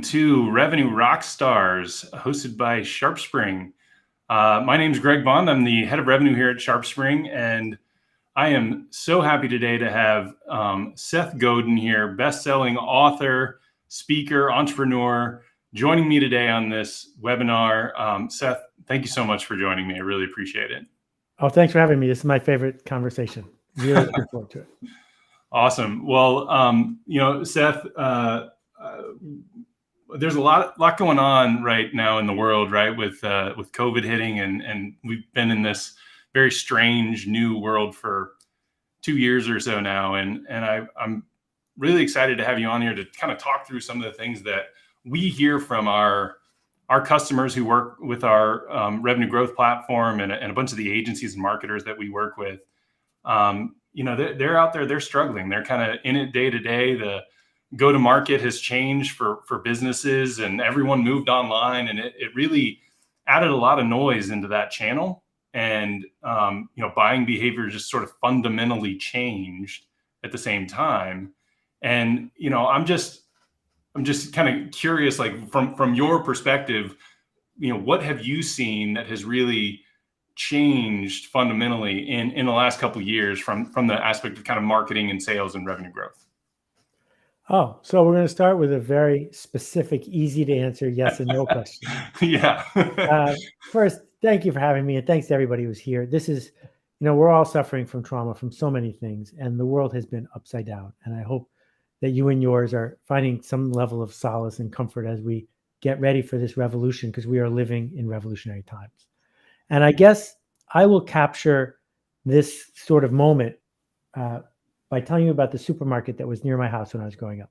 to Revenue Rockstars, hosted by SharpSpring. My name is Greg Bond. I'm the head of revenue here at SharpSpring, and I am so happy today to have Seth Godin here, best-selling author, speaker, entrepreneur, joining me today on this webinar. Seth, thank you so much for joining me. I really appreciate it. Oh, thanks for having me. This is my favorite conversation. Really looking forward to it. Awesome. Well, Seth, there's a lot going on right now in the world, right? With COVID hitting, and we've been in this very strange new world for 2 years or so now. And I'm really excited to have you on here to kind of talk through some of the things that we hear from our customers who work with our revenue growth platform and a bunch of the agencies and marketers that we work with. They're out there, they're struggling. They're kind of in it day to day. The go-to-market has changed for businesses, and everyone moved online, and it really added a lot of noise into that channel. And buying behavior just sort of fundamentally changed at the same time. And I'm just kind of curious, like from your perspective, what have you seen that has really changed fundamentally in the last couple of years from the aspect of kind of marketing and sales and revenue growth? Oh, so we're going to start with a very specific, easy to answer yes and no question. Yeah. First, thank you for having me, and thanks to everybody who's here. This is, we're all suffering from trauma from so many things, and the world has been upside down. And I hope that you and yours are finding some level of solace and comfort as we get ready for this revolution, because we are living in revolutionary times. And I guess I will capture this sort of moment by telling you about the supermarket that was near my house when I was growing up.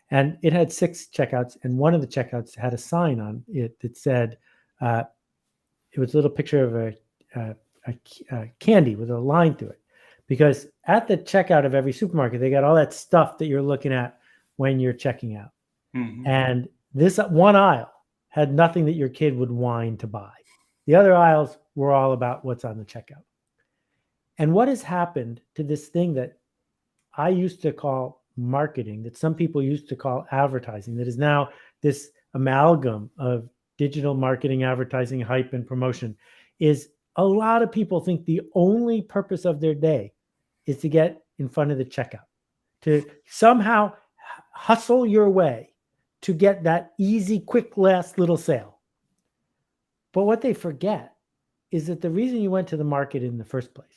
And it had 6 checkouts, and one of the checkouts had a sign on it that said, it was a little picture of a candy with a line through it. Because at the checkout of every supermarket, they got all that stuff that you're looking at when you're checking out. Mm-hmm. And this one aisle had nothing that your kid would whine to buy. The other aisles were all about what's on the checkout. And what has happened to this thing that I used to call marketing, that some people used to call advertising, that is now this amalgam of digital marketing, advertising, hype, and promotion, is a lot of people think the only purpose of their day is to get in front of the checkout, to somehow hustle your way to get that easy, quick, last little sale. But what they forget is that the reason you went to the market in the first place,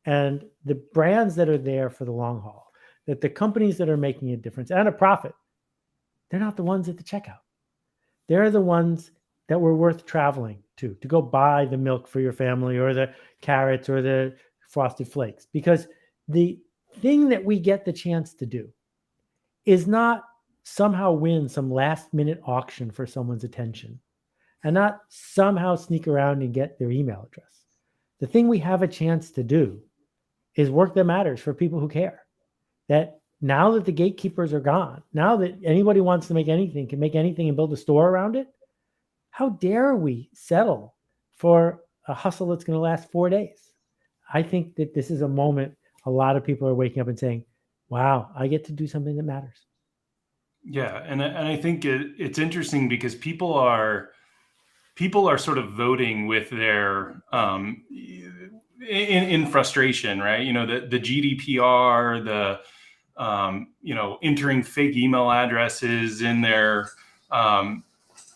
and the brands that are there for the long haul, that the companies that are making a difference and a profit, they're not the ones at the checkout. They're the ones that were worth traveling to go buy the milk for your family, or the carrots, or the Frosted Flakes. Because the thing that we get the chance to do is not somehow win some last minute auction for someone's attention, and not somehow sneak around and get their email address. The thing we have a chance to do is work that matters for people who care. That now that the gatekeepers are gone, now that anybody wants to make anything, can make anything and build a store around it, how dare we settle for a hustle that's going to last 4 days? I think that this is a moment a lot of people are waking up and saying, wow, I get to do something that matters. Yeah, and I think it's interesting because people are sort of voting with their in frustration, right? The GDPR, the entering fake email addresses in their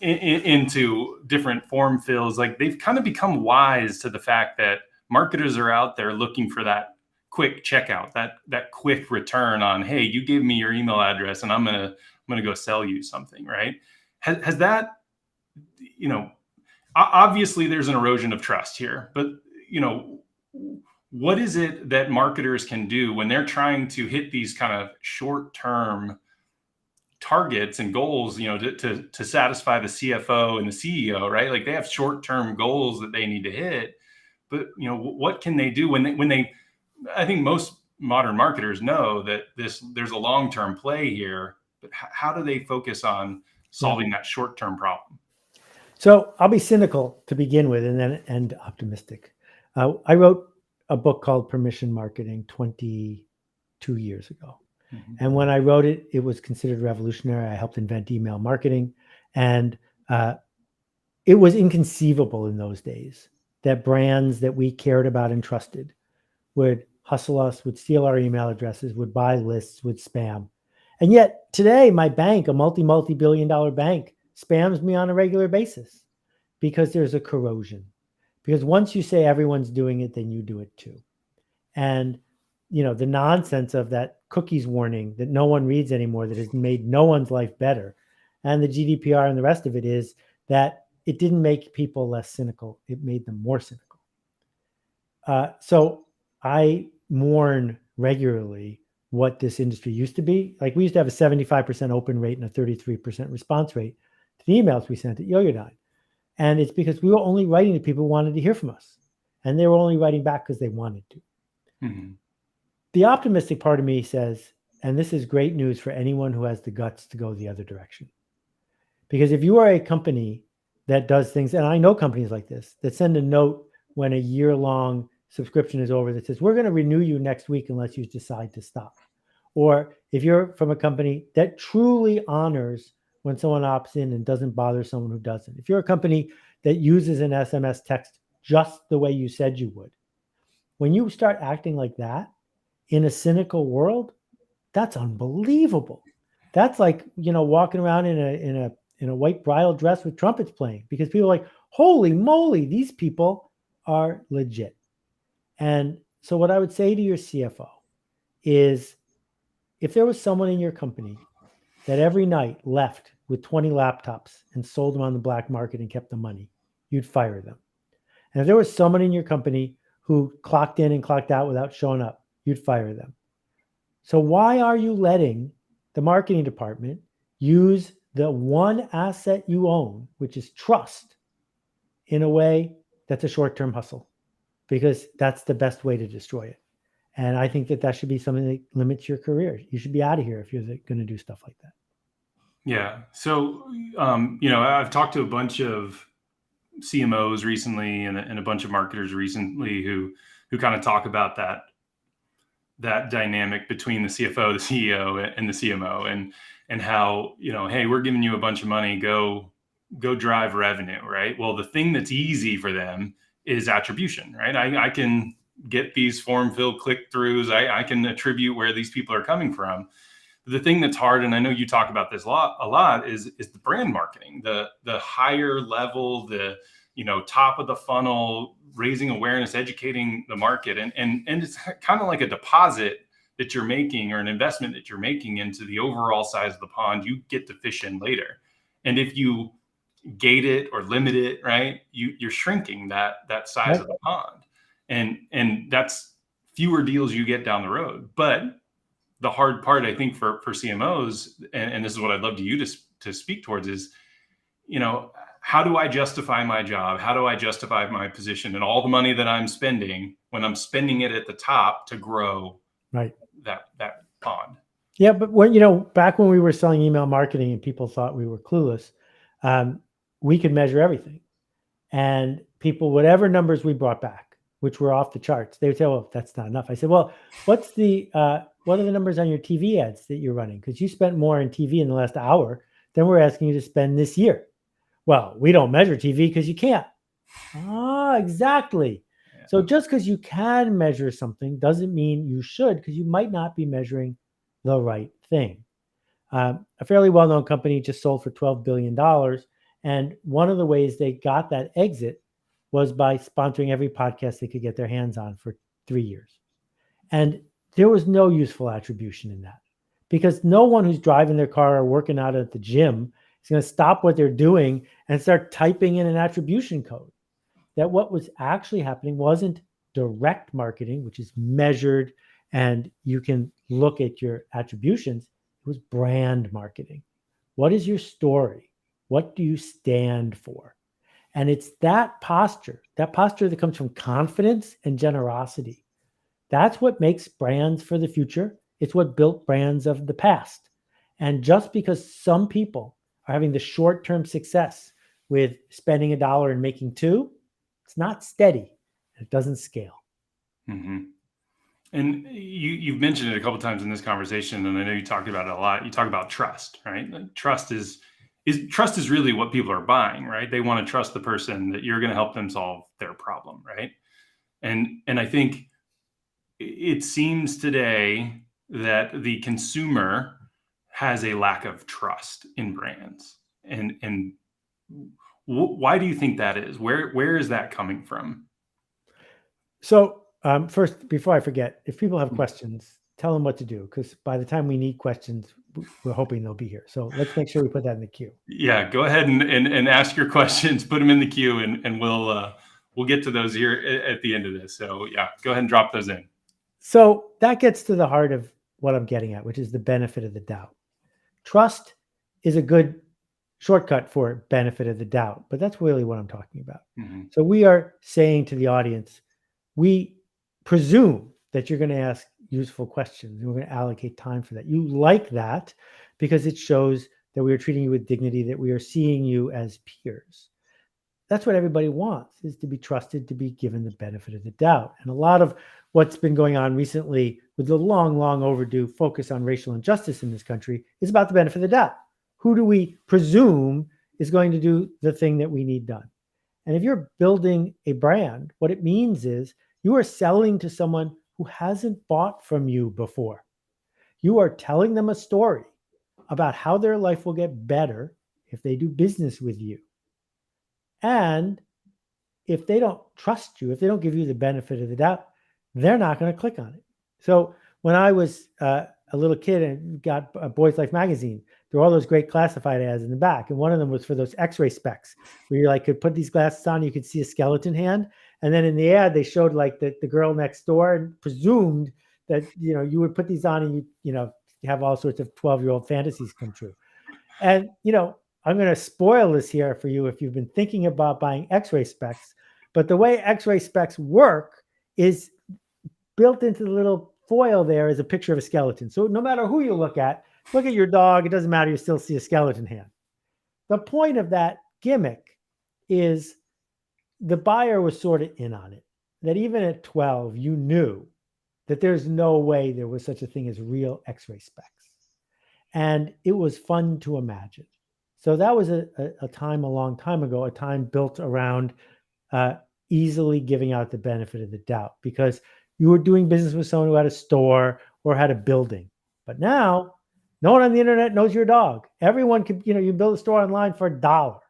into different form fills. Like, they've kind of become wise to the fact that marketers are out there looking for that quick checkout, that quick return on, hey, you gave me your email address and I'm gonna go sell you something, right? Has that, obviously there's an erosion of trust here, but what is it that marketers can do when they're trying to hit these kind of short-term targets and goals, to satisfy the CFO and the CEO, right? Like, they have short-term goals that they need to hit, but what can they do when they I think most modern marketers know that there's a long-term play here, but how do they focus on solving that short-term problem? So I'll be cynical to begin with, and then end optimistic. I wrote a book called Permission Marketing 22 years ago. Mm-hmm. And when I wrote it, it was considered revolutionary. I helped invent email marketing. And it was inconceivable in those days that brands that we cared about and trusted would hustle us, would steal our email addresses, would buy lists, would spam. And yet today, my bank, a multi-billion dollar bank, spams me on a regular basis because there's a corrosion. Because once you say everyone's doing it, then you do it too. And, the nonsense of that cookies warning that no one reads anymore, that has made no one's life better, and the GDPR and the rest of it is that it didn't make people less cynical. It made them more cynical. So I mourn regularly what this industry used to be. Like, we used to have a 75% open rate and a 33% response rate to the emails we sent at Yoyodyne. And it's because we were only writing to people who wanted to hear from us. And they were only writing back because they wanted to. Mm-hmm. The optimistic part of me says, and this is great news for anyone who has the guts to go the other direction. Because if you are a company that does things, and I know companies like this, that send a note when a year-long subscription is over that says, we're going to renew you next week unless you decide to stop. Or if you're from a company that truly honors when someone opts in and doesn't bother someone who doesn't. If you're a company that uses an SMS text just the way you said you would, when you start acting like that in a cynical world, that's unbelievable. That's like, walking around in a white bridal dress with trumpets playing, because people are like, holy moly, these people are legit. And so what I would say to your CFO is, if there was someone in your company that every night left with 20 laptops and sold them on the black market and kept the money, you'd fire them. And if there was someone in your company who clocked in and clocked out without showing up, you'd fire them. So why are you letting the marketing department use the one asset you own, which is trust, in a way that's a short-term hustle? Because that's the best way to destroy it. And I think that should be something that limits your career. You should be out of here if you're going to do stuff like that. Yeah. So, I've talked to a bunch of CMOs recently and a bunch of marketers recently who kind of talk about that dynamic between the CFO, the CEO, and the CMO, and how, hey, we're giving you a bunch of money, go drive revenue, right? Well, the thing that's easy for them is attribution, right? I can get these form fill click-throughs. I can attribute where these people are coming from. The thing that's hard, and I know you talk about this a lot, is the brand marketing, the higher level, the top of the funnel, raising awareness, educating the market, and it's kind of like a deposit that you're making, or an investment that you're making into the overall size of the pond you get to fish in later. And if you gate it or limit it, right, you're shrinking that size right of the pond, and that's fewer deals you get down the road. But the hard part, I think, for CMOs, and this is what I'd love you to speak towards, is, how do I justify my job? How do I justify my position and all the money that I'm spending when I'm spending it at the top to grow right that pond? Yeah, but when back when we were selling email marketing and people thought we were clueless, we could measure everything, and people, whatever numbers we brought back, which were off the charts, they would say, "Well, that's not enough." I said, "Well, what are the numbers on your TV ads that you're running? Because you spent more on TV in the last hour than we're asking you to spend this year." Well, we don't measure TV because you can't. Exactly. Yeah. So just because you can measure something doesn't mean you should, because you might not be measuring the right thing. A fairly well-known company just sold for $12 billion. And one of the ways they got that exit was by sponsoring every podcast they could get their hands on for 3 years. And there was no useful attribution in that, because no one who's driving their car or working out at the gym is going to stop what they're doing and start typing in an attribution code. That what was actually happening wasn't direct marketing, which is measured and you can look at your attributions. It was brand marketing. What is your story? What do you stand for? And it's that posture that comes from confidence and generosity. That's what makes brands for the future. It's what built brands of the past. And just because some people are having the short-term success with spending $1 and making $2, it's not steady. It doesn't scale. Mm-hmm. And you've mentioned it a couple of times in this conversation, and I know you talked about it a lot. You talk about trust, right? Like, trust is trust is really what people are buying, right? They want to trust the person that you're going to help them solve their problem, right? And I think it seems today that the consumer has a lack of trust in brands. And why do you think that is? Where is that coming from? So first, before I forget, if people have questions, tell them what to do, because by the time we need questions, we're hoping they'll be here. So let's make sure we put that in the queue. Yeah, go ahead and ask your questions, put them in the queue, and we'll get to those here at the end of this. So yeah, go ahead and drop those in. So that gets to the heart of what I'm getting at, which is the benefit of the doubt. Trust is a good shortcut for benefit of the doubt, but that's really what I'm talking about. Mm-hmm. So we are saying to the audience, we presume that you're going to ask useful questions, and we're going to allocate time for that. You like that because it shows that we are treating you with dignity, that we are seeing you as peers. That's what everybody wants, is to be trusted, to be given the benefit of the doubt. And a lot of what's been going on recently with the long, long overdue focus on racial injustice in this country is about the benefit of the doubt. Who do we presume is going to do the thing that we need done? And if you're building a brand, what it means is you are selling to someone who hasn't bought from you before. You are telling them a story about how their life will get better if they do business with you. And if they don't trust you, if they don't give you the benefit of the doubt, they're not going to click on it. So when I was a little kid and got Boys Life magazine, there were all those great classified ads in the back. And one of them was for those x-ray specs where you could put these glasses on, you could see a skeleton hand. And then in the ad, they showed the girl next door and presumed that, you would put these on and you have all sorts of 12-year-old fantasies come true. And, I'm going to spoil this here for you if you've been thinking about buying x-ray specs, but the way x-ray specs work is built into the little foil there is a picture of a skeleton. So no matter who you look at your dog, it doesn't matter, you still see a skeleton hand. The point of that gimmick is the buyer was sort of in on it, that even at 12, you knew that there's no way there was such a thing as real x-ray specs. And it was fun to imagine. So that was a time a long time ago, a time built around easily giving out the benefit of the doubt because you were doing business with someone who had a store or had a building. But now, no one on the internet knows your dog. Everyone could, you build a store online for $1,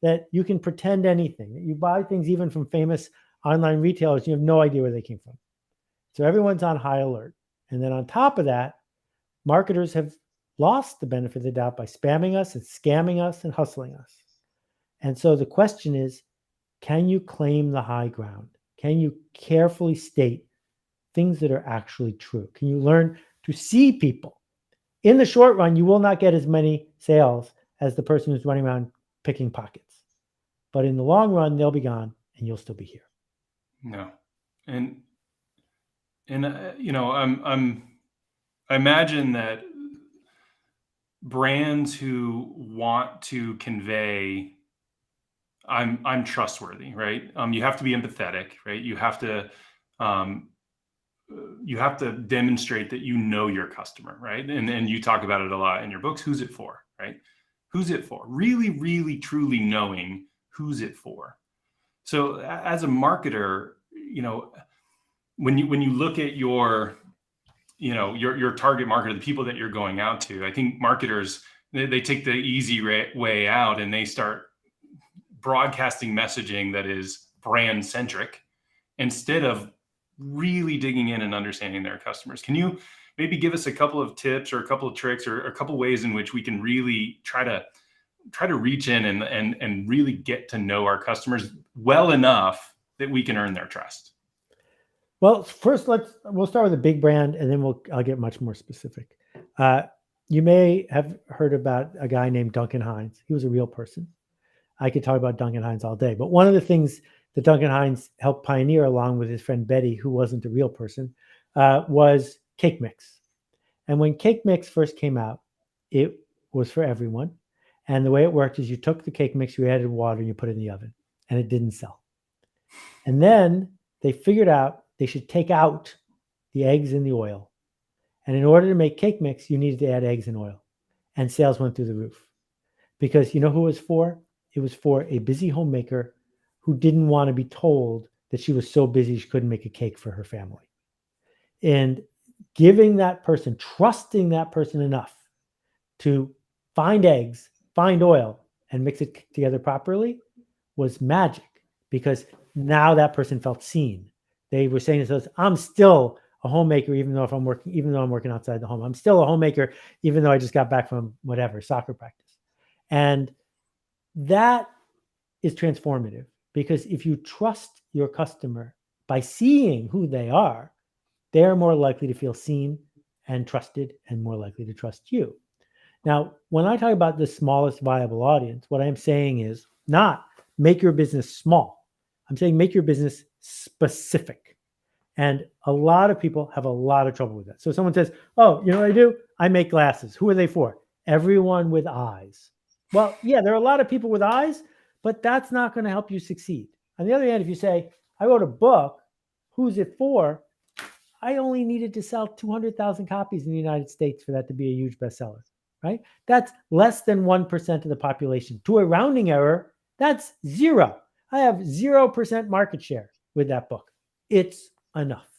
that you can pretend anything, that you buy things even from famous online retailers, you have no idea where they came from. So everyone's on high alert. And then on top of that, marketers have lost the benefit of the doubt by spamming us and scamming us and hustling us. And so the question is, can you claim the high ground? Can you carefully state things that are actually true? Can you learn to see people? In the short run, you will not get as many sales as the person who's running around picking pockets. But in the long run, they'll be gone and you'll still be here. No. And I imagine that brands who want to convey I'm trustworthy, right? You have to be empathetic, right? You have to demonstrate that you know your customer, right? And you talk about it a lot in your books. Who's it for, right? Who's it for? Really, really, truly knowing who's it for. So as a marketer, when you look at your target market, the people that you're going out to, I think marketers, they take the easy way out and they start broadcasting messaging that is brand centric instead of really digging in and understanding their customers. Can you maybe give us a couple of tips or a couple of tricks or a couple of ways in which we can really try to reach in and really get to know our customers well enough that we can earn their trust? Well, first we'll start with a big brand and then I'll get much more specific. You may have heard about a guy named Duncan Hines. He was a real person. I could talk about Duncan Hines all day, but one of the things that Duncan Hines helped pioneer along with his friend Betty, who wasn't a real person, was cake mix. And when cake mix first came out, it was for everyone. And the way it worked is you took the cake mix, you added water, and you put it in the oven, and it didn't sell. And then they figured out they should take out the eggs and the oil. And in order to make cake mix, you needed to add eggs and oil. And sales went through the roof. because you know who it was for? It was for a busy homemaker who didn't want to be told that she was so busy she couldn't make a cake for her family. And giving that person, trusting that person enough to find eggs, find oil, and mix it together properly was magic, because now that person felt seen. They were saying to themselves, I'm still a homemaker, even though I'm working outside the home. I'm still a homemaker, even though I just got back from whatever, soccer practice. And that is transformative, because if you trust your customer by seeing who they are more likely to feel seen and trusted, and more likely to trust you. Now, when I talk about the smallest viable audience, what I'm saying is not make your business small. I'm saying make your business specific. And a lot of people have a lot of trouble with that. So someone says, oh, you know what I do? I make glasses. Who are they for? Everyone with eyes. Well, yeah, there are a lot of people with eyes, but that's not going to help you succeed. On the other hand, if you say, I wrote a book, who's it for? I only needed to sell 200,000 copies in the United States for that to be a huge bestseller, right? That's less than 1% of the population. To a rounding error, that's zero. I have 0% market share with that book. It's enough.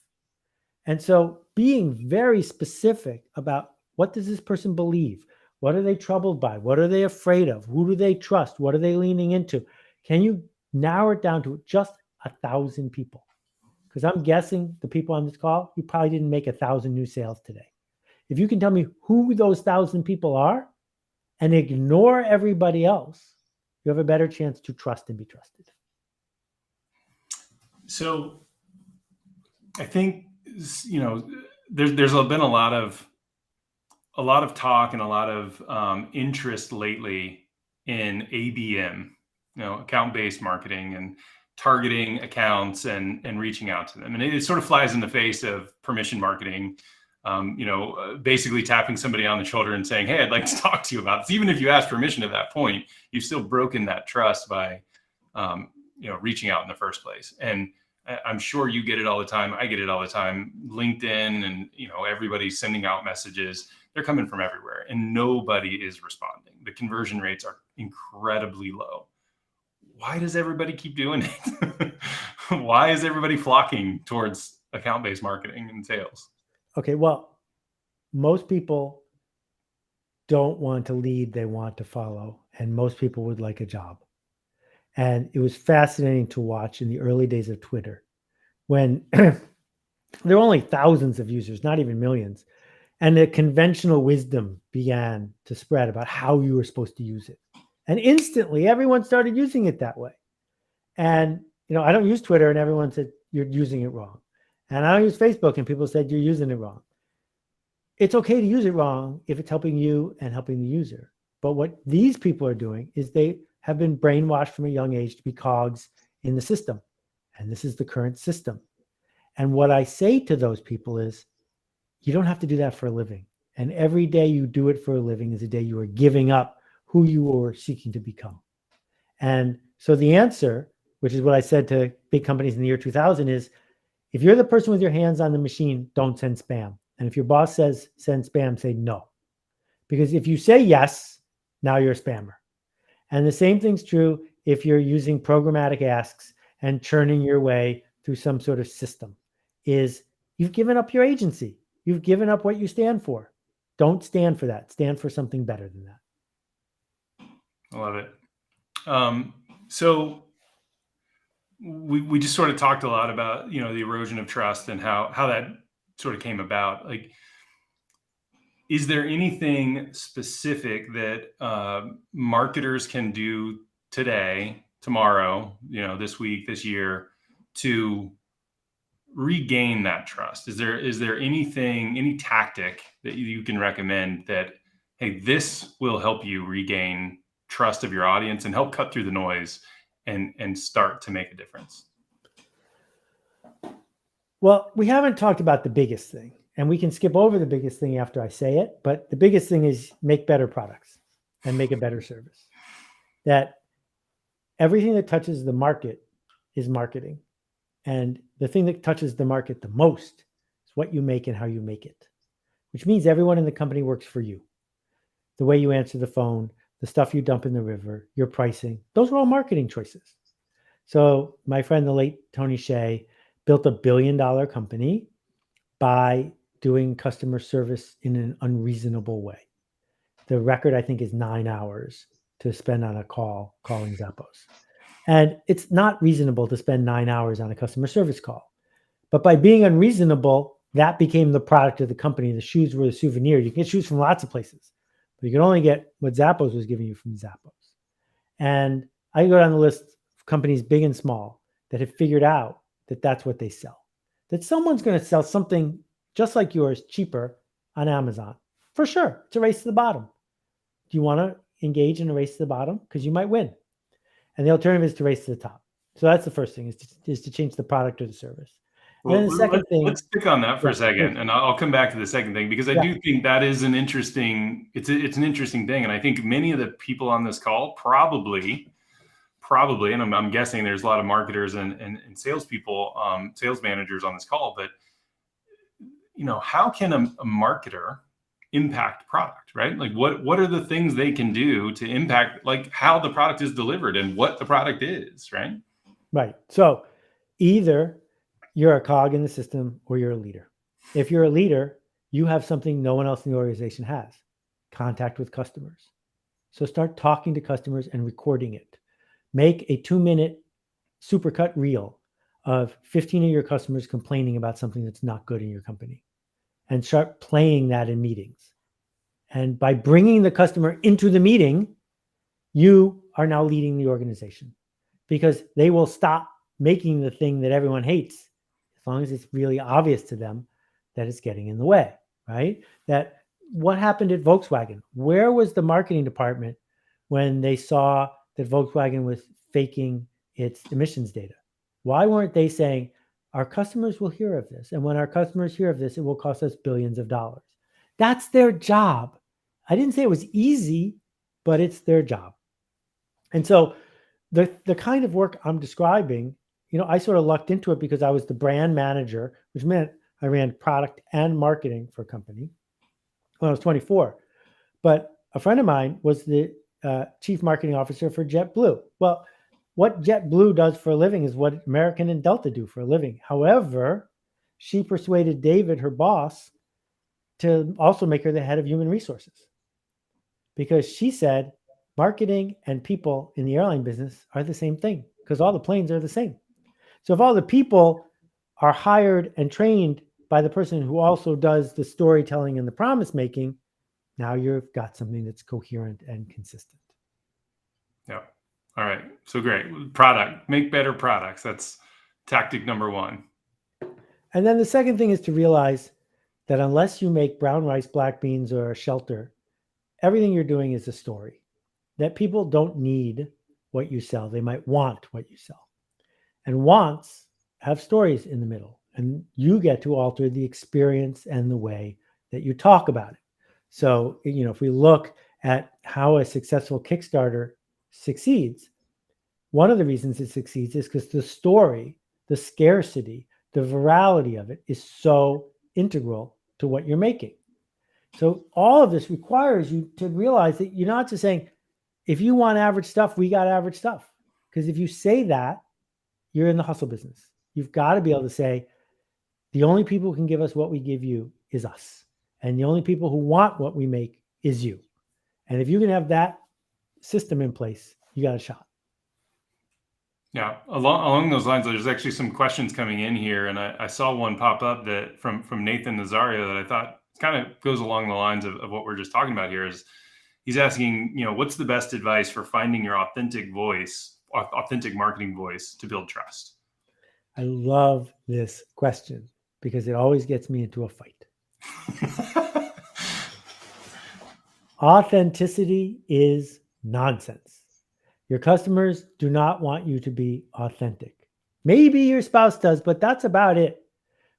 And so being very specific about what does this person believe? What are they troubled by? What are they afraid of? Who do they trust? What are they leaning into? Can you narrow it down to just 1,000 people? Because I'm guessing the people on this call, you probably didn't make 1,000 new sales today. If you can tell me who those 1,000 people are and ignore everybody else, you have a better chance to trust and be trusted. So I think, there's been a lot of talk and a lot of interest lately in ABM, account-based marketing, and targeting accounts and reaching out to them. And it sort of flies in the face of permission marketing, basically tapping somebody on the shoulder and saying, hey, I'd like to talk to you about this. Even if you ask permission at that point, you've still broken that trust by, reaching out in the first place. And I'm sure you get it all the time. I get it all the time. LinkedIn and, everybody's sending out messages. They're coming from everywhere and nobody is responding. The conversion rates are incredibly low. Why does everybody keep doing it? Why is everybody flocking towards account-based marketing and sales? Okay, well, most people don't want to lead, they want to follow. And most people would like a job. And it was fascinating to watch in the early days of Twitter when there were only thousands of users, not even millions. And the conventional wisdom began to spread about how you were supposed to use it. And instantly, everyone started using it that way. And, I don't use Twitter, and everyone said, you're using it wrong. And I don't use Facebook, and people said, you're using it wrong. It's okay to use it wrong if it's helping you and helping the user. But what these people are doing is they have been brainwashed from a young age to be cogs in the system. And this is the current system. And what I say to those people is, you don't have to do that for a living. And every day you do it for a living is a day you are giving up who you were seeking to become. And so the answer, which is what I said to big companies in the year 2000, is if you're the person with your hands on the machine, don't send spam. And if your boss says send spam, say no. Because if you say yes, now you're a spammer. And the same thing's true if you're using programmatic asks and churning your way through some sort of system, is you've given up your agency. You've given up what you stand for. Don't stand for that. Stand for something better than that. I love it. So we just sort of talked a lot about, the erosion of trust and how that sort of came about. Like, is there anything specific that marketers can do today, tomorrow, this week, this year, to regain that trust? Is there anything, any tactic that you can recommend that, hey, this will help you regain trust of your audience and help cut through the noise and start to make a difference? Well, we haven't talked about the biggest thing, and we can skip over the biggest thing after I say it, but the biggest thing is make better products and make a better service. That everything that touches the market is marketing. And the thing that touches the market the most is what you make and how you make it, which means everyone in the company works for you. The way you answer the phone, the stuff you dump in the river, your pricing, those are all marketing choices. So my friend, the late Tony Hsieh, built $1 billion company by doing customer service in an unreasonable way. The record, I think, is 9 hours to spend on a call calling Zappos. And it's not reasonable to spend 9 hours on a customer service call. But by being unreasonable, that became the product of the company. The shoes were the souvenir. You can get shoes from lots of places, but you can only get what Zappos was giving you from Zappos. And I go down the list of companies big and small that have figured out that that's what they sell. That someone's going to sell something just like yours cheaper on Amazon. For sure. It's a race to the bottom. Do you want to engage in a race to the bottom? Because you might win. And the alternative is to race to the top. So that's the first thing, is to change the product or the service. And then the second thing, let's stick on that for a second, and I'll come back to the second thing, because I do think that is an interesting, it's an interesting thing. And I think many of the people on this call probably, and I'm guessing there's a lot of marketers and salespeople, sales managers on this call, but how can a marketer impact product, right? Like what are the things they can do to impact like how the product is delivered and what the product is, right? Right. So either you're a cog in the system or you're a leader. If you're a leader, you have something no one else in the organization has: contact with customers. So start talking to customers and recording it. Make a 2-minute supercut reel of 15 of your customers complaining about something that's not good in your company, and start playing that in meetings. And by bringing the customer into the meeting, you are now leading the organization, because they will stop making the thing that everyone hates as long as it's really obvious to them that it's getting in the way, right? That what happened at Volkswagen? Where was the marketing department when they saw that Volkswagen was faking its emissions data? Why weren't they saying, our customers will hear of this, and when our customers hear of this, it will cost us billions of dollars? That's their job. I didn't say it was easy, but it's their job. And so the kind of work I'm describing, I sort of lucked into it because I was the brand manager, which meant I ran product and marketing for a company when I was 24. But a friend of mine was the chief marketing officer for JetBlue. Well, what JetBlue does for a living is what American and Delta do for a living. However, she persuaded David, her boss, to also make her the head of human resources, because she said marketing and people in the airline business are the same thing, because all the planes are the same. So if all the people are hired and trained by the person who also does the storytelling and the promise making, now you've got something that's coherent and consistent. Yeah. All right. So great. Product, make better products. That's tactic number one. And then the second thing is to realize that unless you make brown rice, black beans, or a shelter, everything you're doing is a story. That people don't need what you sell. They might want what you sell. And wants have stories in the middle. And you get to alter the experience and the way that you talk about it. So, if we look at how a successful Kickstarter succeeds, one of the reasons it succeeds is because the story, the scarcity, the virality of it is so integral to what you're making. So all of this requires you to realize that you're not just saying, if you want average stuff, we got average stuff. Because if you say that, you're in the hustle business. You've got to be able to say, the only people who can give us what we give you is us. And the only people who want what we make is you. And if you can have that system in place, you got a shot. Yeah, along those lines, there's actually some questions coming in here, and I saw one pop up that from Nathan Nazario that I thought kind of goes along the lines of what we're just talking about here. Is he's asking, what's the best advice for finding your authentic voice, authentic marketing voice to build trust? I love this question because it always gets me into a fight. Authenticity is nonsense. Your customers do not want you to be authentic. Maybe your spouse does, but that's about it.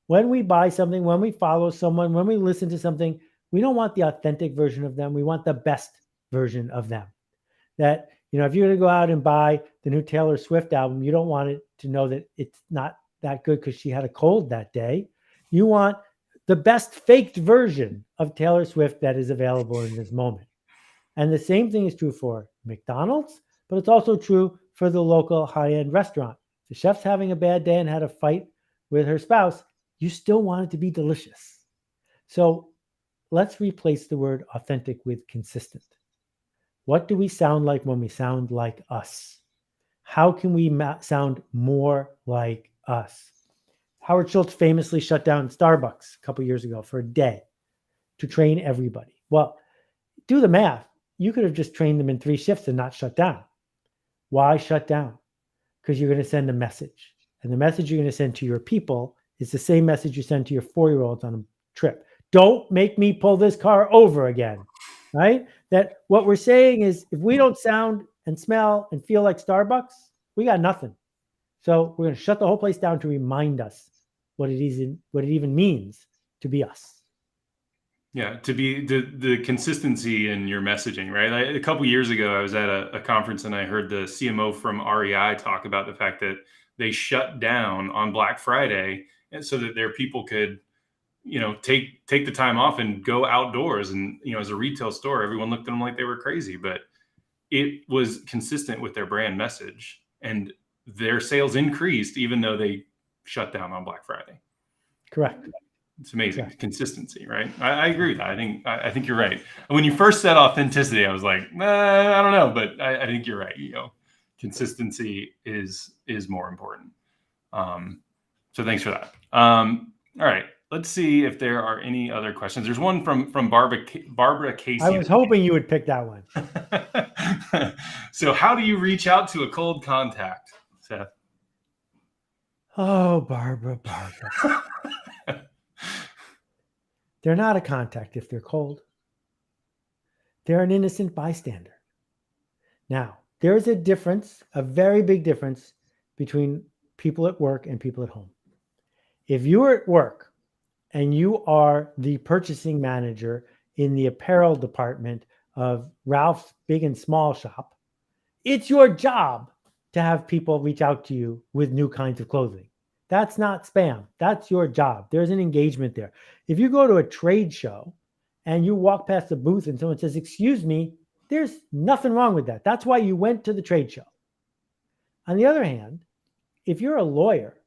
When we buy something, when we follow someone, when we listen to something, we don't want the authentic version of them. We want the best version of them. That, if you're going to go out and buy the new Taylor Swift album, you don't want it to know that it's not that good because she had a cold that day. You want the best faked version of Taylor Swift that is available in this moment. And the same thing is true for McDonald's, but it's also true for the local high-end restaurant. If the chef's having a bad day and had a fight with her spouse, you still want it to be delicious. So let's replace the word authentic with consistent. What do we sound like when we sound like us? How can we sound more like us? Howard Schultz famously shut down Starbucks a couple years ago for a day to train everybody. Well, do the math. You could have just trained them in 3 shifts and not shut down. Why shut down? Because you're going to send a message. And the message you're going to send to your people is the same message you send to your 4-year-olds on a trip. Don't make me pull this car over again, right? That what we're saying is if we don't sound and smell and feel like Starbucks, we got nothing. So we're going to shut the whole place down to remind us what it even means to be us. Yeah, to be the consistency in your messaging, right? A couple years ago, I was at a conference and I heard the CMO from REI talk about the fact that they shut down on Black Friday so that their people could, take the time off and go outdoors. And, as a retail store, everyone looked at them like they were crazy, but it was consistent with their brand message and their sales increased even though they shut down on Black Friday. Correct. It's amazing. Yeah. Consistency, right? I agree with that. I think you're right. When you first said authenticity, I was like, I don't know, but I think you're right. Consistency is more important. So thanks for that. All right, let's see if there are any other questions. There's one from Barbara Casey. I was hoping you would pick that one. So how do you reach out to a cold contact, Seth? Oh, Barbara. They're not a contact if they're cold. They're an innocent bystander. Now, there's a difference, a very big difference between people at work and people at home. If you're at work and you are the purchasing manager in the apparel department of Ralph's Big and Small shop, it's your job to have people reach out to you with new kinds of clothing. That's not spam. That's your job. There's an engagement there. If you go to a trade show and you walk past a booth and someone says, "Excuse me," there's nothing wrong with that. That's why you went to the trade show. On the other hand, if you're a lawyer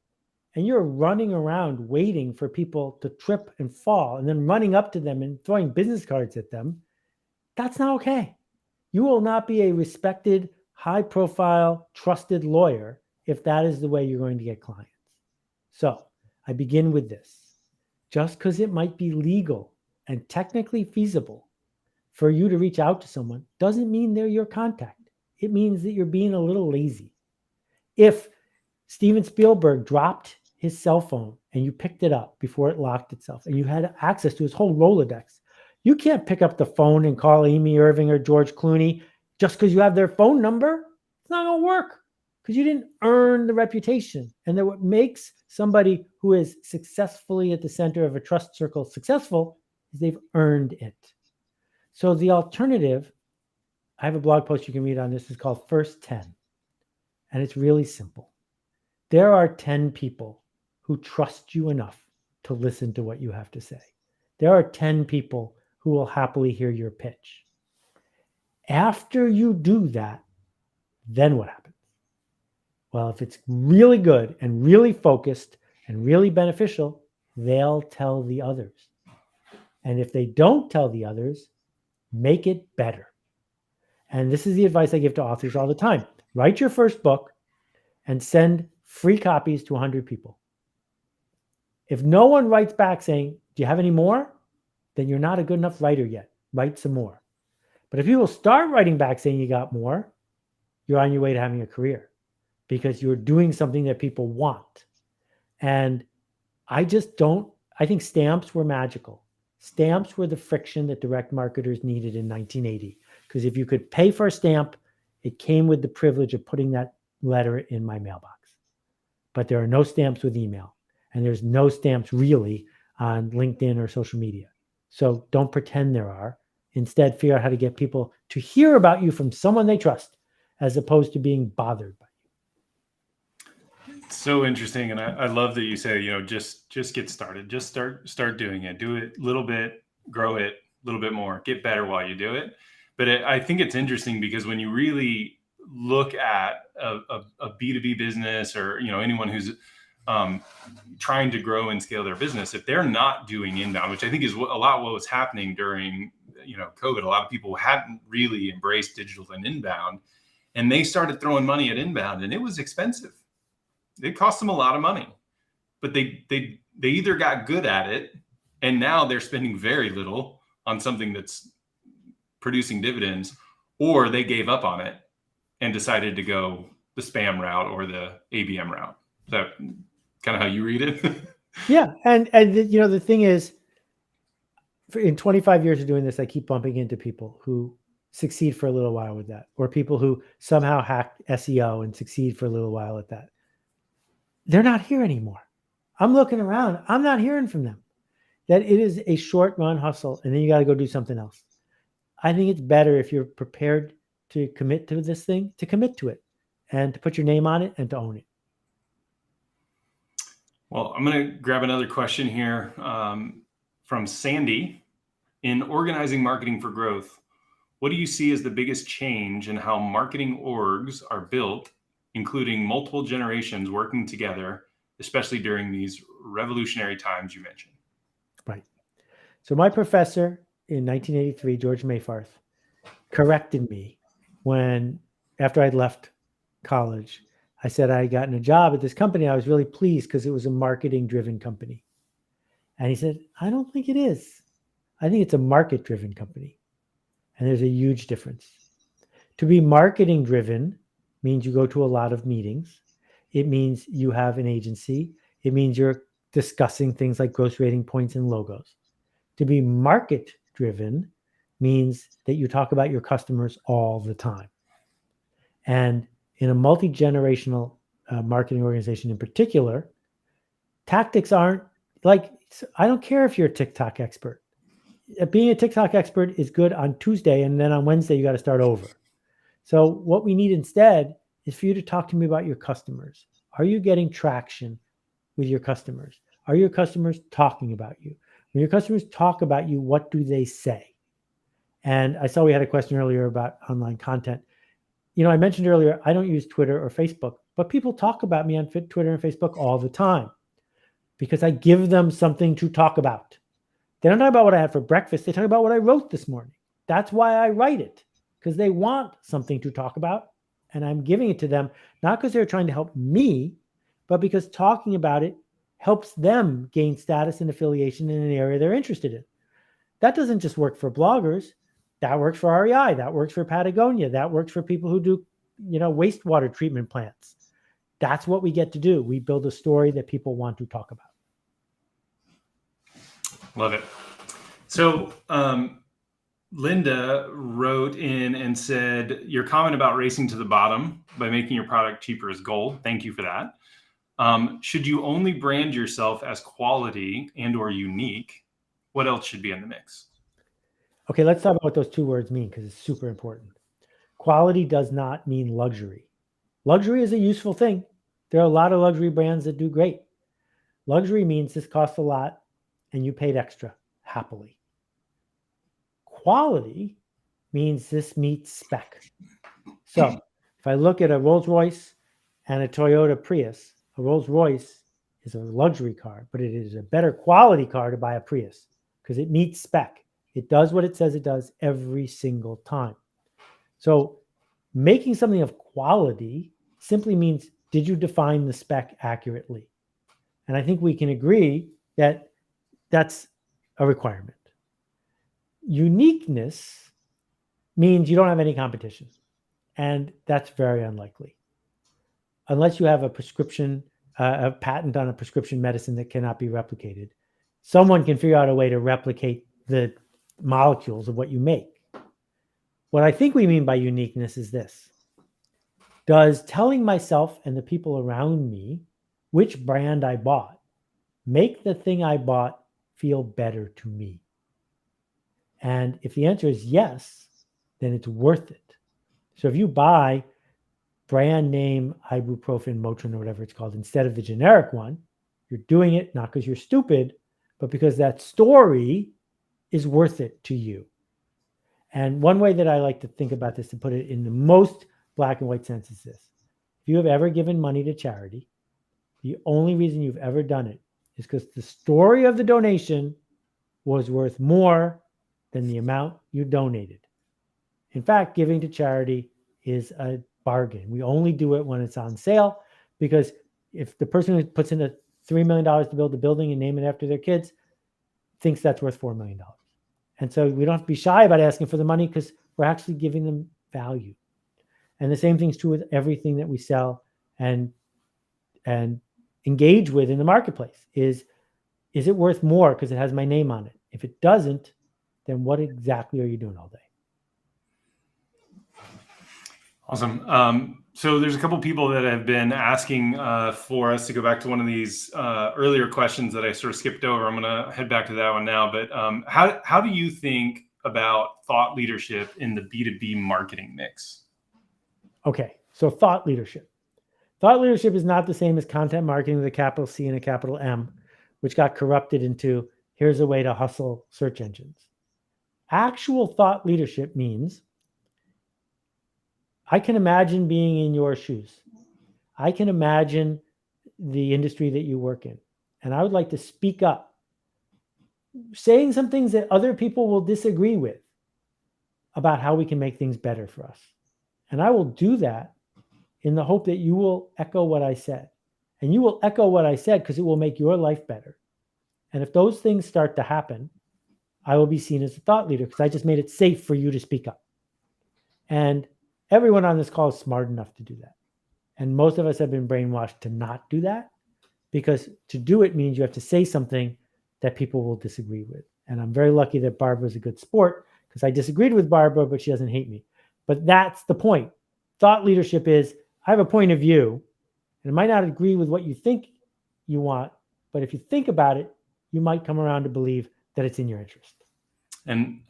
and you're running around waiting for people to trip and fall and then running up to them and throwing business cards at them, that's not okay. You will not be a respected, high-profile, trusted lawyer if that is the way you're going to get clients. So I begin with this. Just because it might be legal and technically feasible for you to reach out to someone doesn't mean they're your contact. It means that you're being a little lazy. If Steven Spielberg dropped his cell phone and you picked it up before it locked itself and you had access to his whole Rolodex, you can't pick up the phone and call Amy Irving or George Clooney just because you have their phone number. It's not going to work because you didn't earn the reputation. And that what makes somebody who is successfully at the center of a trust circle successful is they've earned it. So the alternative, I have a blog post you can read on this, is called First 10. And it's really simple. There are 10 people who trust you enough to listen to what you have to say. There are 10 people who will happily hear your pitch. After you do that, then what happens? Well, if it's really good and really focused and really beneficial, they'll tell the others. And if they don't tell the others, make it better. And this is the advice I give to authors all the time. Write your first book and send free copies to 100 people. If no one writes back saying, "Do you have any more?" then you're not a good enough writer yet. Write some more. But if people start writing back saying you got more, you're on your way to having a career because you're doing something that people want. And I think stamps were magical. Stamps were the friction that direct marketers needed in 1980. Because if you could pay for a stamp, it came with the privilege of putting that letter in my mailbox. But there are no stamps with email. And there's no stamps really on LinkedIn or social media. So don't pretend there are. Instead, figure out how to get people to hear about you from someone they trust, as opposed to being bothered by you. So interesting. And I love that you say, just get started. Just start doing it. Do it a little bit, grow it a little bit more, get better while you do it. But I think it's interesting because when you really look at a B2B business, or anyone who's trying to grow and scale their business, if they're not doing inbound, which I think is a lot what was happening during COVID, a lot of people hadn't really embraced digital and inbound, and they started throwing money at inbound, and it was expensive. It cost them a lot of money, but they either got good at it, and now they're spending very little on something that's producing dividends, or they gave up on it and decided to go the spam route or the ABM route. Is that kind of how you read it? Yeah. And the thing is, in 25 years of doing this, I keep bumping into people who succeed for a little while with that, or people who somehow hack SEO and succeed for a little while at that. They're not here anymore. I'm looking around. I'm not hearing from them. That it is a short run hustle, and then you got to go do something else. I think it's better if you're prepared to commit to this thing, to commit to it and to put your name on it and to own it. Well, I'm going to grab another question here from Sandy. In organizing marketing for growth, what do you see as the biggest change in how marketing orgs are built, including multiple generations working together, especially during these revolutionary times you mentioned? Right. So my professor in 1983, George Mayfarth, corrected me after I'd left college. I said I had gotten a job at this company. I was really pleased because it was a marketing-driven company. And he said, I don't think it is. I think it's a market-driven company. And there's a huge difference. To be marketing-driven means you go to a lot of meetings. It means you have an agency. It means you're discussing things like gross rating points and logos. To be market-driven means that you talk about your customers all the time. And in a multi-generational marketing organization in particular, tactics aren't like, I don't care if you're a TikTok expert. Being a TikTok expert is good on Tuesday, and then on Wednesday, you got to start over. So what we need instead is for you to talk to me about your customers. Are you getting traction with your customers? Are your customers talking about you? When your customers talk about you, what do they say? And I saw we had a question earlier about online content. I mentioned earlier, I don't use Twitter or Facebook, but people talk about me on Twitter and Facebook all the time because I give them something to talk about. They don't talk about what I had for breakfast. They talk about what I wrote this morning. That's why I write it, because they want something to talk about. And I'm giving it to them, not because they're trying to help me, but because talking about it helps them gain status and affiliation in an area they're interested in. That doesn't just work for bloggers. That works for REI. That works for Patagonia. That works for people who do, wastewater treatment plants. That's what we get to do. We build a story that people want to talk about. Love it. So Linda wrote in and said, your comment about racing to the bottom by making your product cheaper is gold. Thank you for that. Should you only brand yourself as quality and or unique? What else should be in the mix? Okay, let's talk about what those two words mean, because it's super important. Quality does not mean luxury. Luxury is a useful thing. There are a lot of luxury brands that do great. Luxury means this costs a lot and you paid extra happily. Quality means this meets spec. So if I look at a Rolls-Royce and a Toyota Prius, a Rolls-Royce is a luxury car, but it is a better quality car to buy a Prius because it meets spec. It does what it says it does every single time. So making something of quality simply means, did you define the spec accurately? And I think we can agree that that's a requirement. Uniqueness means you don't have any competition. And that's very unlikely. Unless you have a prescription, a patent on a prescription medicine that cannot be replicated, someone can figure out a way to replicate the molecules of what you make. What I think we mean by uniqueness is this. Does telling myself and the people around me which brand I bought make the thing I bought feel better to me? And if the answer is yes, then it's worth it. So if you buy brand name ibuprofen, Motrin, or whatever it's called, instead of the generic one, you're doing it not because you're stupid, but because that story is worth it to you. And one way that I like to think about this, to put it in the most black and white sense, is this. If you have ever given money to charity, the only reason you've ever done it is because the story of the donation was worth more than the amount you donated. In fact, giving to charity is a bargain. We only do it when it's on sale, because if the person who puts in a $3 million to build a building and name it after their kids thinks that's worth $4 million. And so we don't have to be shy about asking for the money, because we're actually giving them value. And the same thing's true with everything that we sell and engage with in the marketplace. Is it worth more because it has my name on it? If it doesn't, then what exactly are you doing all day? Awesome. So there's a couple people that have been asking for us to go back to one of these earlier questions that I sort of skipped over. I'm going to head back to that one now. But how do you think about thought leadership in the B2B marketing mix? Okay, so thought leadership. Thought leadership is not the same as content marketing with a capital C and a capital M, which got corrupted into here's a way to hustle search engines. Actual thought leadership means I can imagine being in your shoes. I can imagine the industry that you work in. And I would like to speak up, saying some things that other people will disagree with about how we can make things better for us. And I will do that in the hope that you will echo what I said. And you will echo what I said because it will make your life better. And if those things start to happen, I will be seen as a thought leader because I just made it safe for you to speak up. And everyone on this call is smart enough to do that. And most of us have been brainwashed to not do that, because to do it means you have to say something that people will disagree with. And I'm very lucky that Barbara's a good sport, because I disagreed with Barbara, but she doesn't hate me. But that's the point. Thought leadership is, I have a point of view, and it might not agree with what you think you want, but if you think about it, you might come around to believe that it's in your interest. And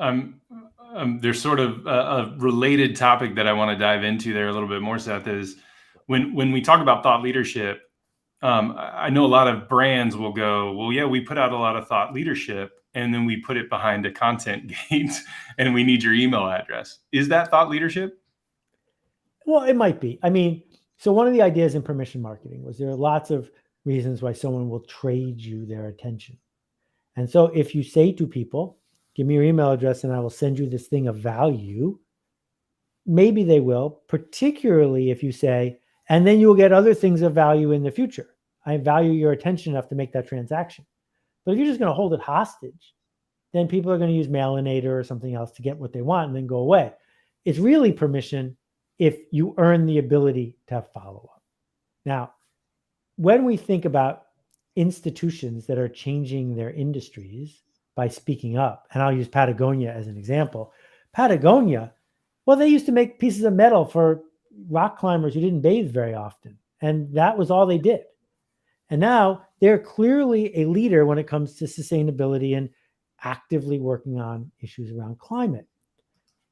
there's sort of a related topic that I want to dive into there a little bit more, Seth, is when we talk about thought leadership, I know a lot of brands will go, well, yeah, we put out a lot of thought leadership, and then we put it behind a content gate and we need your email address. Is that thought leadership? Well, it might be. I mean, so one of the ideas in permission marketing was there are lots of reasons why someone will trade you their attention. And so if you say to people, give me your email address and I will send you this thing of value, maybe they will, particularly if you say, and then you will get other things of value in the future. I value your attention enough to make that transaction. But if you're just going to hold it hostage, then people are going to use Mailinator or something else to get what they want and then go away. It's really permission if you earn the ability to have follow-up. Now, when we think about institutions that are changing their industries by speaking up, and I'll use Patagonia as an example. Patagonia, well, they used to make pieces of metal for rock climbers who didn't bathe very often, and that was all they did. And now they're clearly a leader when it comes to sustainability and actively working on issues around climate.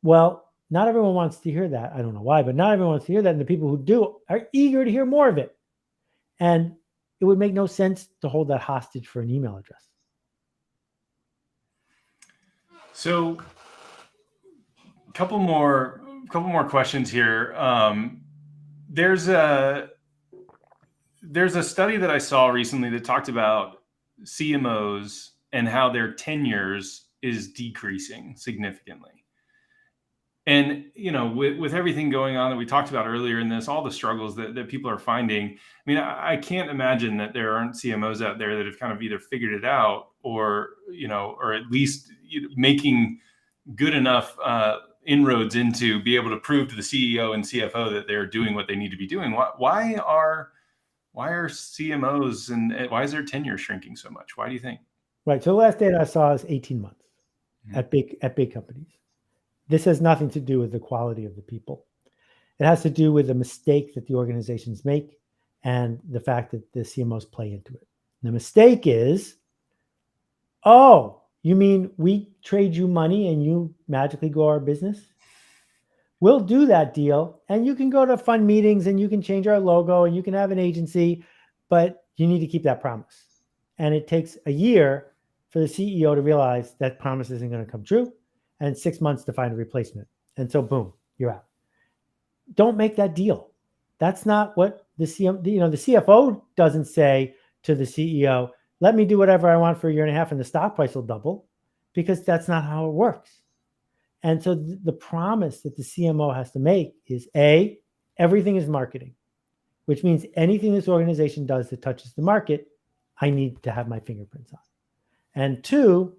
Well, not everyone wants to hear that. I don't know why, but not everyone wants to hear that. And the people who do are eager to hear more of it. And it would make no sense to hold that hostage for an email address. So a couple more questions here. There's a study that I saw recently that talked about CMOs and how their tenures is decreasing significantly. And, with everything going on that we talked about earlier in this, all the struggles that people are finding, I mean, I can't imagine that there aren't CMOs out there that have kind of either figured it out or at least making good enough inroads into be able to prove to the CEO and CFO that they're doing what they need to be doing. Why are CMOs and why is their tenure shrinking so much? Why do you think? Right. So the last data I saw is 18 months at big companies. This has nothing to do with the quality of the people. It has to do with the mistake that the organizations make and the fact that the CMOs play into it. The mistake is, oh, you mean we trade you money and you magically grow our business? We'll do that deal, and you can go to fun meetings and you can change our logo and you can have an agency, but you need to keep that promise. And it takes a year for the CEO to realize that promise isn't going to come true. and 6 months to find a replacement. And so boom, you're out. Don't make that deal. That's not what the CFO doesn't say to the CEO, let me do whatever I want for a year and a half and the stock price will double, because that's not how it works. And so the promise that the CMO has to make is A, everything is marketing, which means anything this organization does that touches the market, I need to have my fingerprints on. And 2,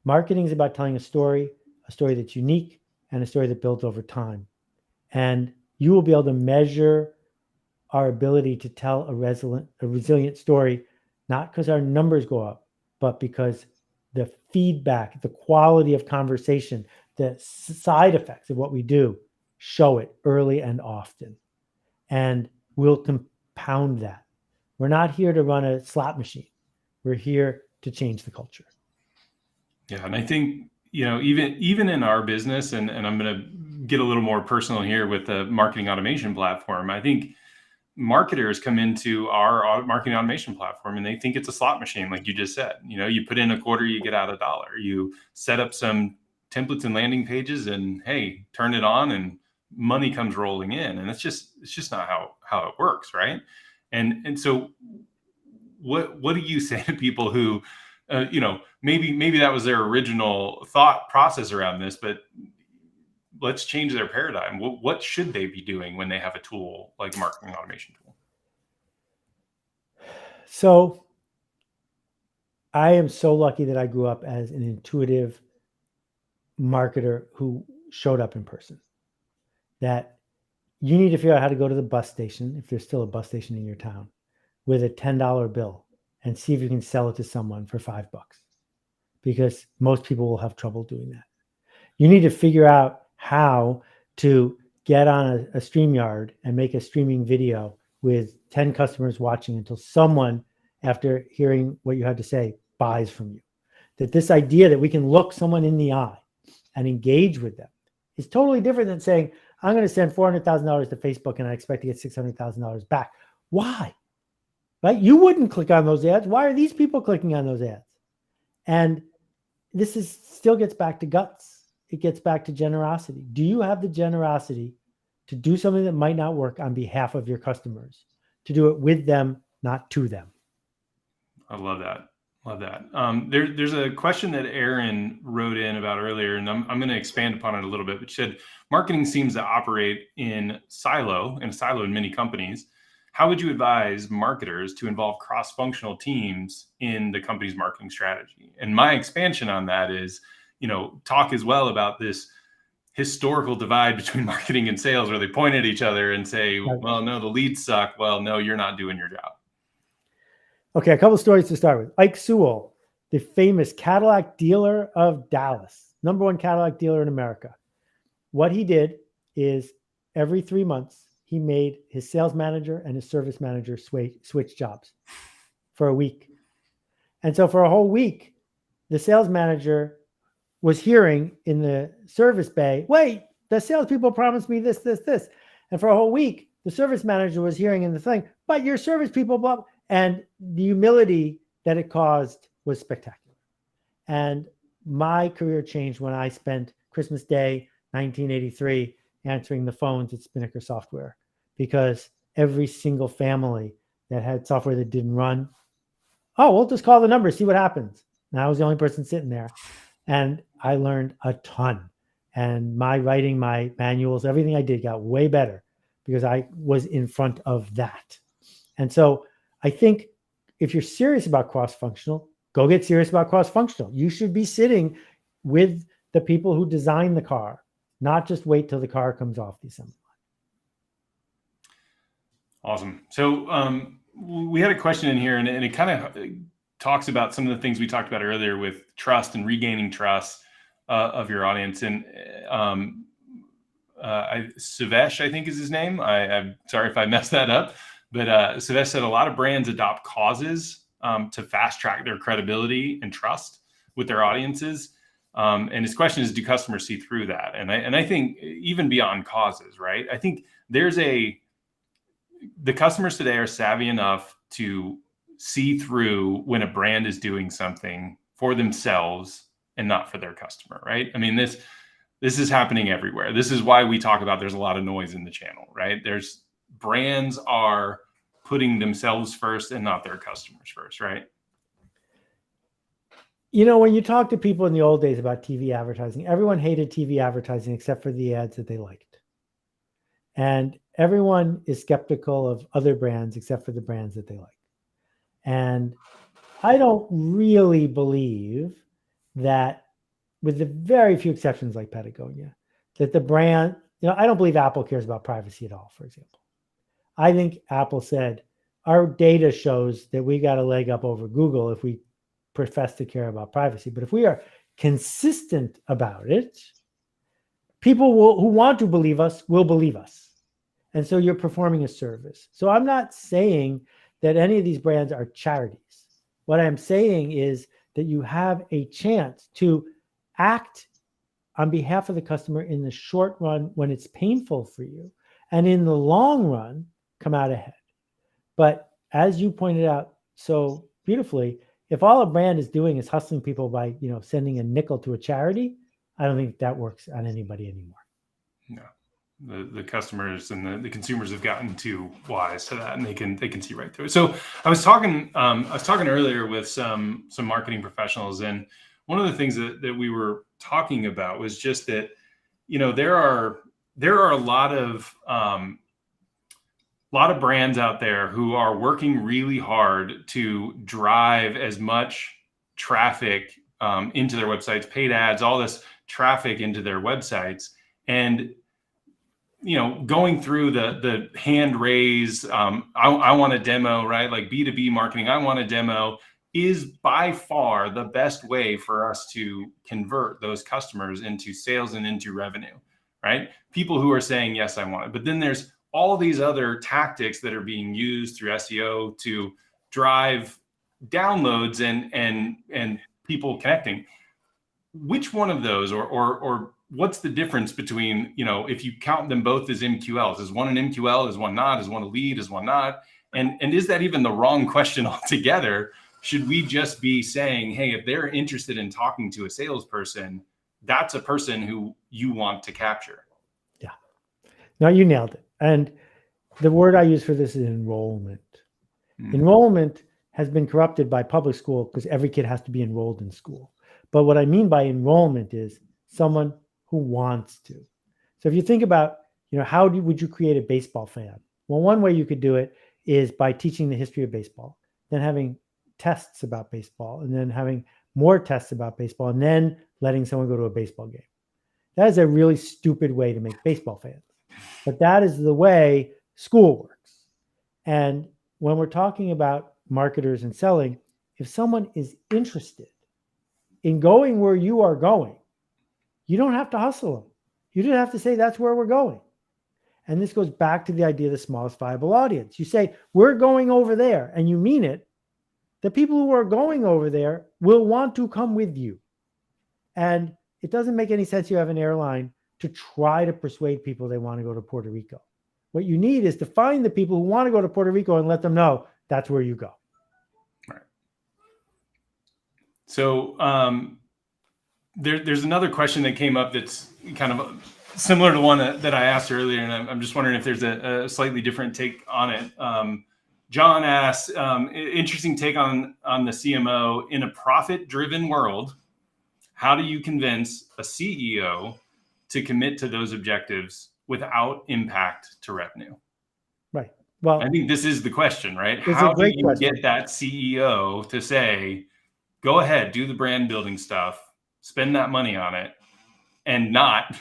marketing is about telling a story that's unique and a story that builds over time. And you will be able to measure our ability to tell a resilient story, not because our numbers go up, but because the feedback, the quality of conversation, the side effects of what we do show it early and often. And we'll compound that. We're not here to run a slot machine. We're here to change the culture. Yeah. And I think, even in our business, and I'm going to get a little more personal here with the marketing automation platform, I think marketers come into our marketing automation platform and they think it's a slot machine. Like you just said, you put in a quarter, you get out $1. You set up some templates and landing pages and hey, turn it on and money comes rolling in. And it's just not how it works. Right. And so what do you say to people who, maybe that was their original thought process around this, but let's change their paradigm. What should they be doing when they have a tool like a marketing automation tool? So I am so lucky that I grew up as an intuitive marketer who showed up in person. That you need to figure out how to go to the bus station, if there's still a bus station in your town, with a $10 bill and see if you can sell it to someone for $5, because most people will have trouble doing that. You need to figure out how to get on a StreamYard and make a streaming video with 10 customers watching until someone, after hearing what you had to say, buys from you. That this idea that we can look someone in the eye and engage with them is totally different than saying, I'm going to send $400,000 to Facebook and I expect to get $600,000 back. Why? Right? You wouldn't click on those ads. Why are these people clicking on those ads? And this still gets back to guts. It gets back to generosity. Do you have the generosity to do something that might not work on behalf of your customers, to do it with them, not to them? I love that. Love that. There's a question that Aaron wrote in about earlier, and I'm going to expand upon it a little bit, but she said, marketing seems to operate in a silo in many companies. How would you advise marketers to involve cross-functional teams in the company's marketing strategy? And my expansion on that is, talk as well about this historical divide between marketing and sales, where they point at each other and say, well, no, the leads suck. Well, no, you're not doing your job. Okay, a couple of stories to start with. Ike Sewell, the famous Cadillac dealer of Dallas, #1 Cadillac dealer in America. What he did is every 3 months, he made his sales manager and his service manager switch jobs for a week. And so for a whole week, the sales manager was hearing in the service bay, wait, the salespeople promised me this. And for a whole week, the service manager was hearing in the thing, but your service people, blah. And the humility that it caused was spectacular. And my career changed when I spent Christmas Day, 1983, answering the phones at Spinnaker Software, because every single family that had software that didn't run, we'll just call the number, see what happens. And I was the only person sitting there. And I learned a ton. And my writing, my manuals, everything I did got way better because I was in front of that. And so I think if you're serious about cross-functional, go get serious about cross-functional. You should be sitting with the people who design the car, not just wait till the car comes off the assembly line. Awesome. So we had a question in here, and it kind of talks about some of the things we talked about earlier with trust and regaining trust of your audience. And Savesh, I think is his name. I'm sorry if I messed that up, but Savesh said a lot of brands adopt causes to fast track their credibility and trust with their audiences. And his question is, do customers see through that? And I think even beyond causes, right? I think the customers today are savvy enough to see through when a brand is doing something for themselves and not for their customer, right? I mean, this is happening everywhere. This is why we talk about there's a lot of noise in the channel, right? Brands are putting themselves first and not their customers first, right? When you talk to people in the old days about TV advertising, everyone hated TV advertising except for the ads that they liked. And everyone is skeptical of other brands except for the brands that they like. And I don't really believe that, with the very few exceptions like Patagonia, that the brand, I don't believe Apple cares about privacy at all, for example. I think Apple said, our data shows that we got a leg up over Google if we profess to care about privacy. But if we are consistent about it, people who want to believe us will believe us. And so you're performing a service. So I'm not saying that any of these brands are charities. What I'm saying is that you have a chance to act on behalf of the customer in the short run when it's painful for you, and in the long run, come out ahead. But as you pointed out so beautifully, if all a brand is doing is hustling people by, sending a nickel to a charity, I don't think that works on anybody anymore. No. The customers and the consumers have gotten too wise to that, and they can see right through it. So I was talking earlier with some marketing professionals, and one of the things that we were talking about was just that, there are a lot of brands out there who are working really hard to drive as much traffic into their websites, paid ads, all this traffic into their websites, and going through the hand raise, I want a demo, right? Like B2B marketing, I want a demo, is by far the best way for us to convert those customers into sales and into revenue, right? People who are saying, yes, I want it. But then there's all these other tactics that are being used through SEO to drive downloads and people connecting. Which one of those, or what's the difference between, if you count them both as MQLs? Is one an MQL? Is one not? Is one a lead? Is one not? And is that even the wrong question altogether? Should we just be saying, hey, if they're interested in talking to a salesperson, that's a person who you want to capture? Yeah. No, you nailed it. And the word I use for this is enrollment. Enrollment has been corrupted by public school because every kid has to be enrolled in school. But what I mean by enrollment is someone who wants to. So if you think about, how would you create a baseball fan? Well, one way you could do it is by teaching the history of baseball, then having tests about baseball, and then having more tests about baseball, and then letting someone go to a baseball game. That is a really stupid way to make baseball fans. But that is the way school works. And when we're talking about marketers and selling, if someone is interested in going where you are going, you don't have to hustle them. You don't have to say that's where we're going. And this goes back to the idea of the smallest viable audience. You say, we're going over there, and you mean it. The people who are going over there will want to come with you. And it doesn't make any sense you have an airline to try to persuade people they want to go to Puerto Rico. What you need is to find the people who want to go to Puerto Rico and let them know that's where you go. Right. So there's another question that came up that's kind of similar to one that I asked earlier, and I'm just wondering if there's a slightly different take on it. John asks, interesting take on the CMO. In a profit-driven world, how do you convince a CEO to commit to those objectives without impact to revenue? Right. Well, I think this is the question, right? How do you get that CEO to say, go ahead, do the brand building stuff, spend that money on it, and not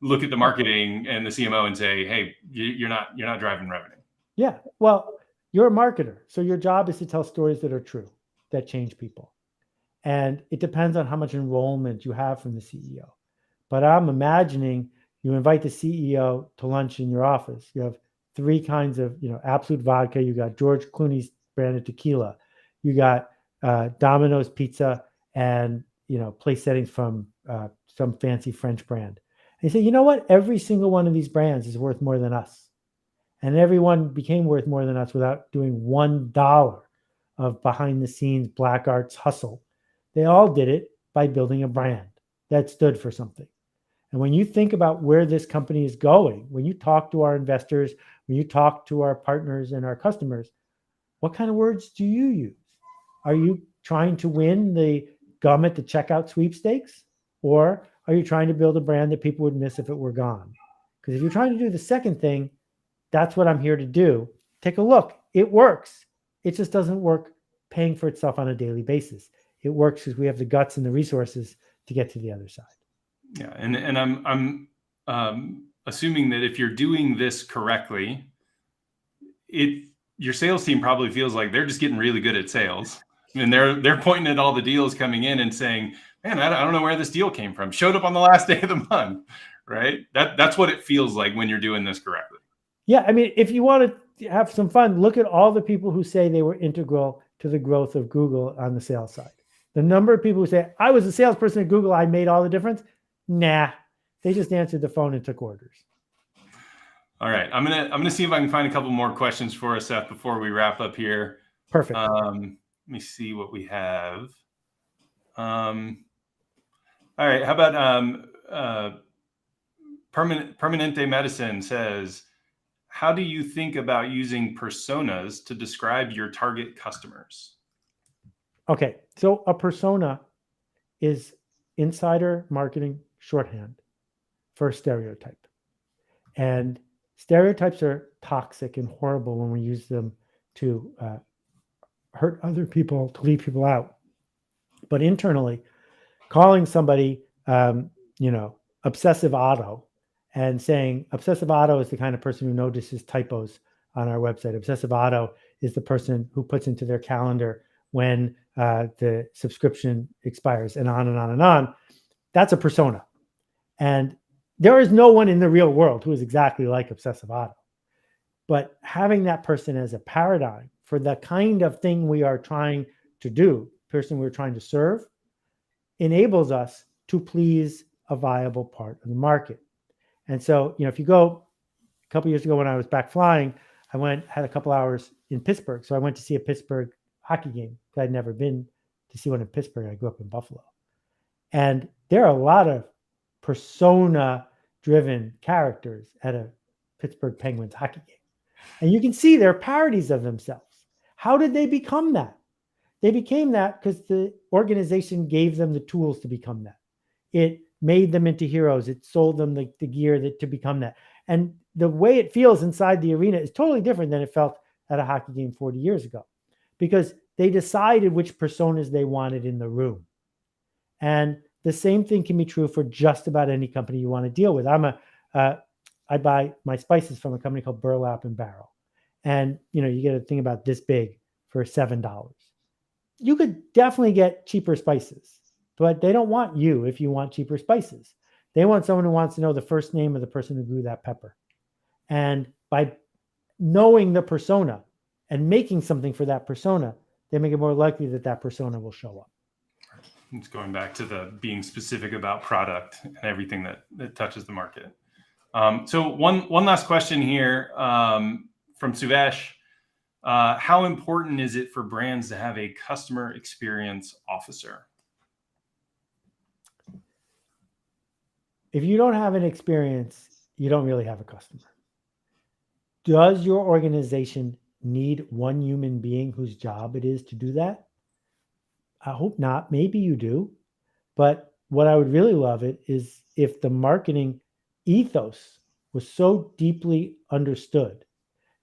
look at the marketing and the CMO and say, hey, you're not driving revenue? Yeah. Well, you're a marketer. So your job is to tell stories that are true, that change people. And it depends on how much enrollment you have from the CEO. But I'm imagining you invite the CEO to lunch in your office. You have three kinds of, Absolute vodka. You got George Clooney's branded tequila. You got Domino's pizza and, place settings from some fancy French brand. And you say, you know what? Every single one of these brands is worth more than us. And everyone became worth more than us without doing $1 of behind the scenes black arts hustle. They all did it by building a brand that stood for something. And when you think about where this company is going, when you talk to our investors, when you talk to our partners and our customers, what kind of words do you use? Are you trying to win the gum at the checkout sweepstakes? Or are you trying to build a brand that people would miss if it were gone? Because if you're trying to do the second thing, that's what I'm here to do. Take a look. It works. It just doesn't work paying for itself on a daily basis. It works because we have the guts and the resources to get to the other side. Yeah, and I'm assuming that if you're doing this correctly, your sales team probably feels like they're just getting really good at sales. I mean, they're pointing at all the deals coming in and saying, "Man, I don't know where this deal came from. Showed up on the last day of the month," right? That's what it feels like when you're doing this correctly. Yeah, I mean, if you want to have some fun, look at all the people who say they were integral to the growth of Google on the sales side. The number of people who say, I was a salesperson at Google, I made all the difference. Nah, they just answered the phone and took orders. All right, I'm gonna see if I can find a couple more questions for us, Seth, before we wrap up here. Perfect. Let me see what we have. All right, how about Permanente Medicine says, how do you think about using personas to describe your target customers? Okay, so a persona is insider marketing shorthand for a stereotype. And stereotypes are toxic and horrible when we use them to hurt other people, to leave people out. But internally, calling somebody, obsessive Otto, and saying obsessive Otto is the kind of person who notices typos on our website. Obsessive Otto is the person who puts into their calendar when the subscription expires, and on and on and on. That's a persona. And there is no one in the real world who is exactly like obsessive Otto. But having that person as a paradigm for the kind of thing we are trying to do, person we're trying to serve, enables us to please a viable part of the market. And so, if you go a couple years ago when I was back flying, I had a couple hours in Pittsburgh. So I went to see a Pittsburgh hockey game. I'd never been to see one in Pittsburgh. I grew up in Buffalo. And there are a lot of persona-driven characters at a Pittsburgh Penguins hockey game. And you can see they're parodies of themselves. How did they become that? They became that because the organization gave them the tools to become that. It made them into heroes. It sold them the gear to become that. And the way it feels inside the arena is totally different than it felt at a hockey game 40 years ago, because they decided which personas they wanted in the room. And the same thing can be true for just about any company you want to deal with. I buy my spices from a company called Burlap and Barrel. And, you get a thing about this big for $7. You could definitely get cheaper spices, but they don't want you if you want cheaper spices. They want someone who wants to know the first name of the person who grew that pepper. And by knowing the persona and making something for that persona, they make it more likely that that persona will show up. It's going back to the being specific about product and everything that touches the market. So one last question here from Suvesh. How important is it for brands to have a customer experience officer? If you don't have an experience, you don't really have a customer. Does your organization need one human being whose job it is to do that? I hope not. Maybe you do. But what I would really love it is if the marketing ethos was so deeply understood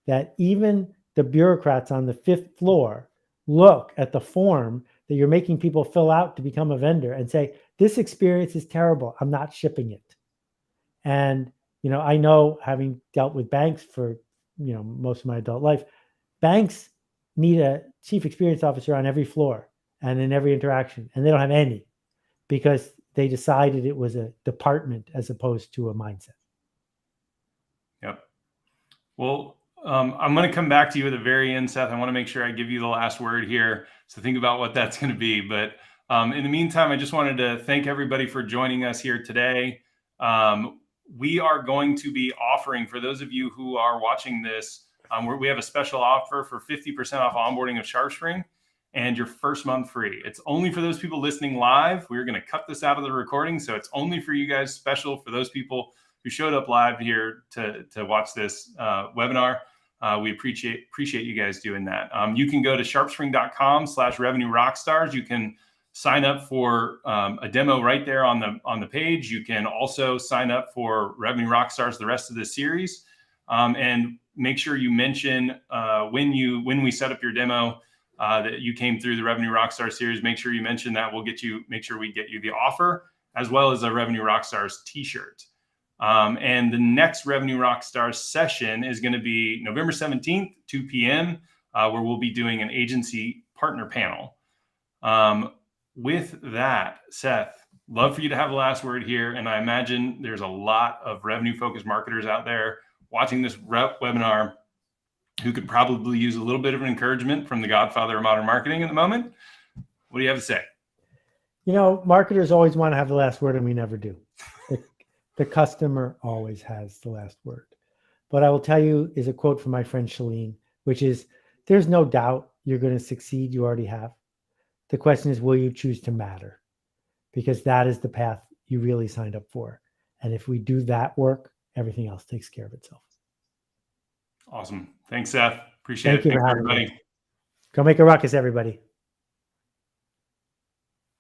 that even the bureaucrats on the 5th floor look at the form that you're making people fill out to become a vendor and say, this experience is terrible. I'm not shipping it. And, I know, having dealt with banks for, most of my adult life, banks need a chief experience officer on every floor and in every interaction. And they don't have any because they decided it was a department as opposed to a mindset. Yep. Well, I'm going to come back to you at the very end, Seth. I want to make sure I give you the last word here. So think about what that's going to be. But in the meantime, I just wanted to thank everybody for joining us here today. We are going to be offering, for those of you who are watching this, we have a special offer for 50% off onboarding of SharpSpring. and your first month free. It's only for those people listening live. We're going to cut this out of the recording, so it's only for you guys, special for those people who showed up live here to watch this webinar. We appreciate you guys doing that. You can go to sharpspring.com/revenue rockstars. You can sign up for a demo right there on the page. You can also sign up for Revenue Rockstars the rest of the series, and make sure you mention when we set up your demo that you came through the Revenue Rockstars series. Make sure you mention that. We'll make sure we get you the offer as well as a Revenue Rockstars t-shirt. And the next Revenue Rockstars session is going to be November 17th, 2 p.m., where we'll be doing an agency partner panel. With that, Seth, love for you to have the last word here. And I imagine there's a lot of revenue-focused marketers out there watching this webinar who could probably use a little bit of encouragement from the godfather of modern marketing at the moment. What do you have to say? Marketers always want to have the last word, and we never do. The customer always has the last word. What I will tell you is a quote from my friend Shalene, which is, there's no doubt you're going to succeed. You already have. The question is, will you choose to matter? Because that is the path you really signed up for. And if we do that work, everything else takes care of itself. Awesome. Thanks, Seth. Appreciate it. Thank you Thanks, for having everybody. me. Go make a ruckus, everybody.